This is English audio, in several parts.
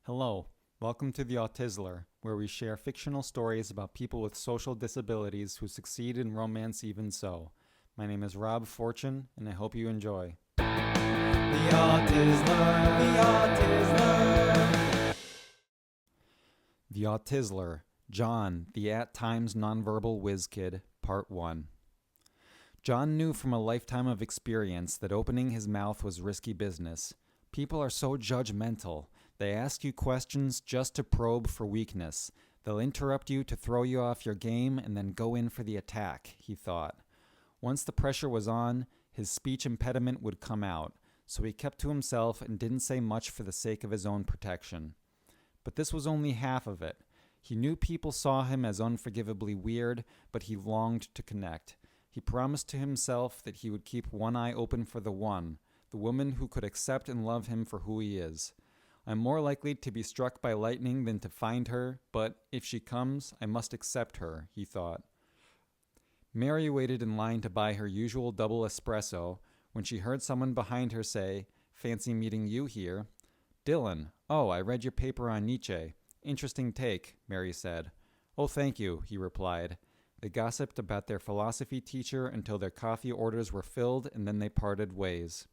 Hello, welcome to the Autizzler, where we share fictional stories about people with social disabilities who succeed in romance even so. My name is Rob Fortune, and I hope you enjoy. The Autizzler, the Autizzler. The Autizzler, John, the at-times nonverbal whiz kid, Part 1. John knew from a lifetime of experience that opening his mouth was risky business. People are so judgmental. They ask you questions just to probe for weakness. They'll interrupt you to throw you off your game and then go in for the attack, he thought. Once the pressure was on, his speech impediment would come out, so he kept to himself and didn't say much for the sake of his own protection. But this was only half of it. He knew people saw him as unforgivably weird, but he longed to connect. He promised to himself that he would keep one eye open for the woman who could accept and love him for who he is. I'm more likely to be struck by lightning than to find her, but if she comes, I must accept her, he thought. Mary waited in line to buy her usual double espresso when she heard someone behind her say, "Fancy meeting you here." "Dylan, oh, I read your paper on Nietzsche. Interesting take," Mary said. "Oh, thank you," he replied. They gossiped about their philosophy teacher until their coffee orders were filled, and then they parted ways.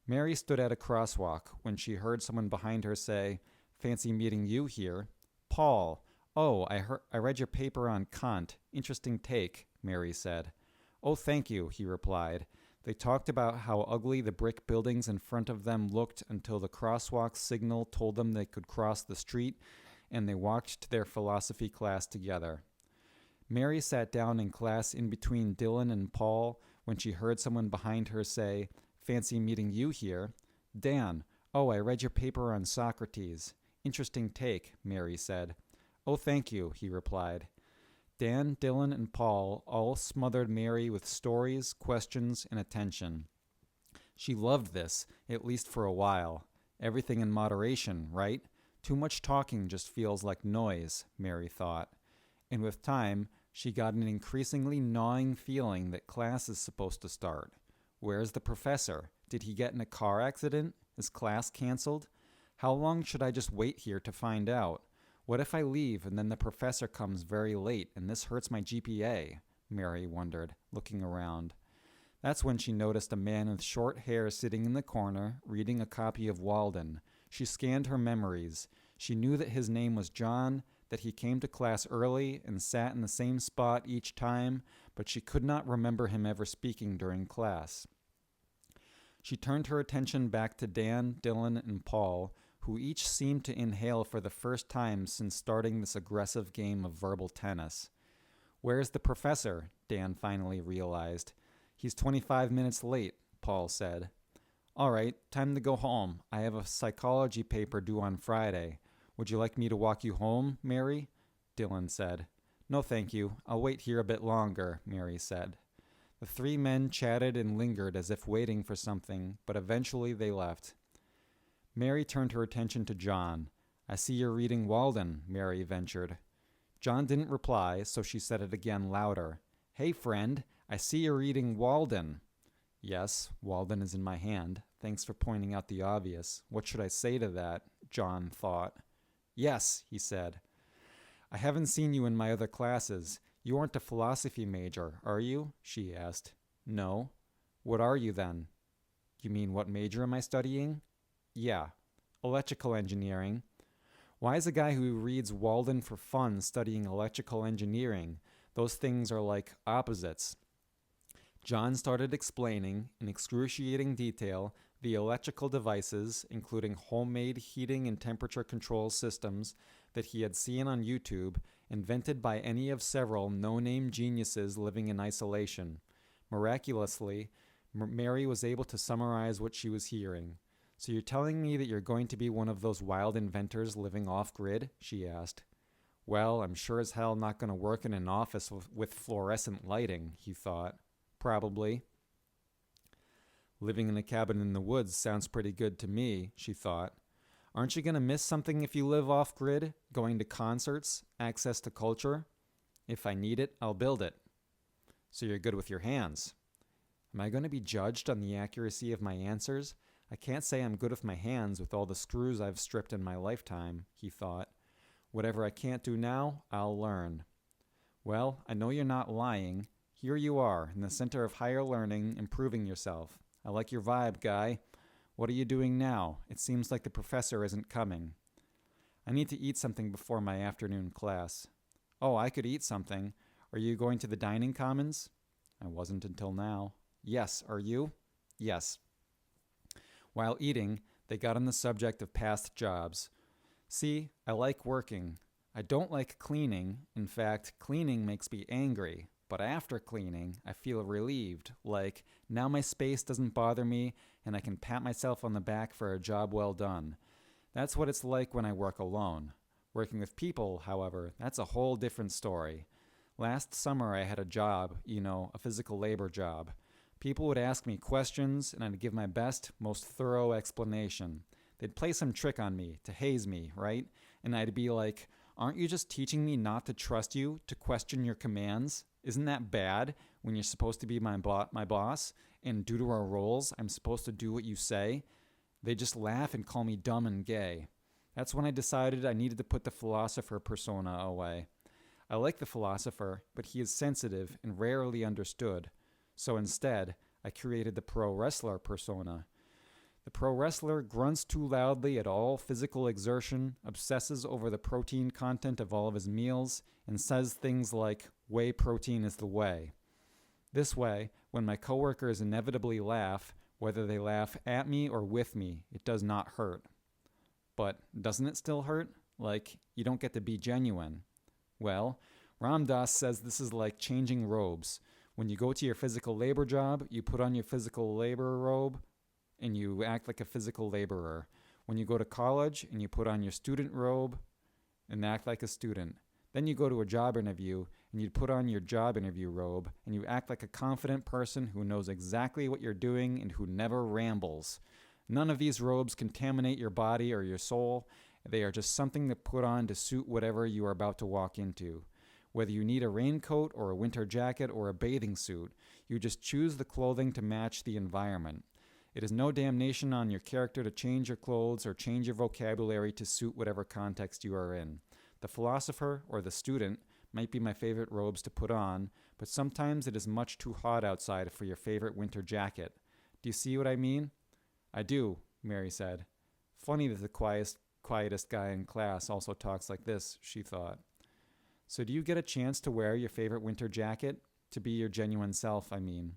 Mary stood at a crosswalk when she heard someone behind her say, "Fancy meeting you here." "Paul, oh, I read your paper on Kant. Interesting take," Mary said. "Oh, thank you," he replied. They talked about how ugly the brick buildings in front of them looked until the crosswalk signal told them they could cross the street, and they walked to their philosophy class together. Mary sat down in class in between Dylan and Paul when she heard someone behind her say, "Fancy meeting you here." "Dan, oh, I read your paper on Socrates. Interesting take," Mary said. "Oh, thank you," he replied. Dan, Dylan, and Paul all smothered Mary with stories, questions, and attention. She loved this, at least for a while. Everything in moderation, right? Too much talking just feels like noise, Mary thought. And with time, she got an increasingly gnawing feeling that class is supposed to start. Where's the professor? Did he get in a car accident? Is class canceled? How long should I just wait here to find out? What if I leave and then the professor comes very late and this hurts my GPA? Mary wondered, looking around. That's when she noticed a man with short hair sitting in the corner, reading a copy of Walden. She scanned her memories. She knew that his name was John, that he came to class early and sat in the same spot each time, but she could not remember him ever speaking during class. She turned her attention back to Dan, Dylan, and Paul, who each seemed to inhale for the first time since starting this aggressive game of verbal tennis. "Where's the professor?" Dan finally realized. "He's 25 minutes late," Paul said. "All right, time to go home. I have a psychology paper due on Friday. Would you like me to walk you home, Mary?" Dylan said. "No, thank you. I'll wait here a bit longer," Mary said. The three men chatted and lingered as if waiting for something, but eventually they left. Mary turned her attention to John. "I see you're reading Walden," Mary ventured. John didn't reply, so she said it again louder. "Hey, friend, I see you're reading Walden." "Yes, Walden is in my hand. Thanks for pointing out the obvious. What should I say to that?" John thought. "Yes," he said. "I haven't seen you in my other classes. You aren't a philosophy major, are you?" she asked. "No." "What are you then?" "You mean what major am I studying?" "Yeah, electrical engineering." "Why is a guy who reads Walden for fun studying electrical engineering? Those things are like opposites." John started explaining, in excruciating detail, the electrical devices, including homemade heating and temperature control systems that he had seen on YouTube, invented by any of several no-name geniuses living in isolation. Miraculously, Mary was able to summarize what she was hearing. "So you're telling me that you're going to be one of those wild inventors living off-grid?" she asked. "Well, I'm sure as hell not going to work in an office with fluorescent lighting," he thought. "Probably." "Living in a cabin in the woods sounds pretty good to me," she thought. "Aren't you going to miss something if you live off-grid? Going to concerts? Access to culture?" "If I need it, I'll build it." "So you're good with your hands." "Am I going to be judged on the accuracy of my answers? I can't say I'm good with my hands with all the screws I've stripped in my lifetime, he thought. Whatever I can't do now, I'll learn. Well, I know you're not lying. Here you are, in the center of higher learning, improving yourself. I like your vibe, guy. What are you doing now? It seems like the professor isn't coming. I need to eat something before my afternoon class. Oh, I could eat something. Are you going to the dining commons? I wasn't until now. Yes, are you? Yes. While eating, they got on the subject of past jobs. See, I like working. I don't like cleaning. In fact, cleaning makes me angry. But after cleaning, I feel relieved, like now my space doesn't bother me and I can pat myself on the back for a job well done. That's what it's like when I work alone. Working with people, however, that's a whole different story. Last summer I had a job, a physical labor job. People would ask me questions and I'd give my best, most thorough explanation. They'd play some trick on me to haze me, right? And I'd be like, aren't you just teaching me not to trust you, to question your commands? Isn't that bad when you're supposed to be my boss? And due to our roles, I'm supposed to do what you say? They just laugh and call me dumb and gay. That's when I decided I needed to put the philosopher persona away. I like the philosopher, but he is sensitive and rarely understood. So instead, I created the pro wrestler persona. The pro wrestler grunts too loudly at all physical exertion, obsesses over the protein content of all of his meals, and says things like, whey protein is the way. This way, when my coworkers inevitably laugh, whether they laugh at me or with me, it does not hurt. But doesn't it still hurt? Like, you don't get to be genuine. Well, Ram Dass says this is like changing robes. When you go to your physical labor job, you put on your physical labor robe, and you act like a physical laborer. When you go to college and you put on your student robe and act like a student. Then you go to a job interview and you put on your job interview robe and you act like a confident person who knows exactly what you're doing and who never rambles. None of these robes contaminate your body or your soul. They are just something to put on to suit whatever you are about to walk into. Whether you need a raincoat or a winter jacket or a bathing suit, you just choose the clothing to match the environment. It is no damnation on your character to change your clothes or change your vocabulary to suit whatever context you are in. The philosopher or the student might be my favorite robes to put on, but sometimes it is much too hot outside for your favorite winter jacket. Do you see what I mean? I do, Mary said. Funny that the quietest guy in class also talks like this, she thought. So do you get a chance to wear your favorite winter jacket? To be your genuine self, I mean.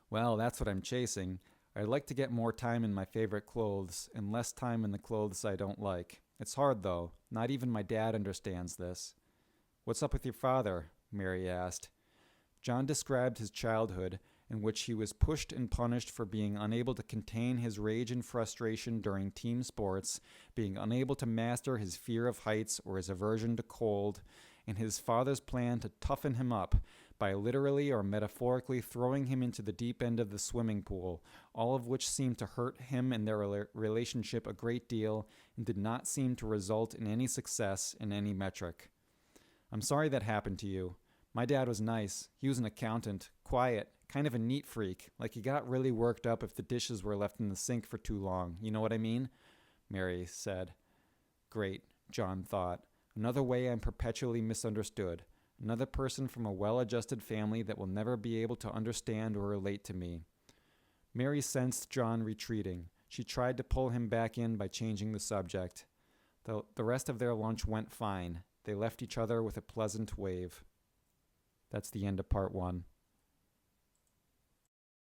Well, that's what I'm chasing. I'd like to get more time in my favorite clothes and less time in the clothes I don't like. It's hard, though. Not even my dad understands this. What's up with your father? Mary asked. John described his childhood, in which he was pushed and punished for being unable to contain his rage and frustration during team sports, being unable to master his fear of heights or his aversion to cold, and his father's plan to toughen him up by literally or metaphorically throwing him into the deep end of the swimming pool, all of which seemed to hurt him and their relationship a great deal and did not seem to result in any success in any metric. I'm sorry that happened to you. My dad was nice. He was an accountant, quiet, kind of a neat freak, like he got really worked up if the dishes were left in the sink for too long. You know what I mean? Mary said. Great, John thought. Another way I'm perpetually misunderstood. Another person from a well-adjusted family that will never be able to understand or relate to me. Mary sensed John retreating. She tried to pull him back in by changing the subject. The rest of their lunch went fine. They left each other with a pleasant wave. That's the end of part 1.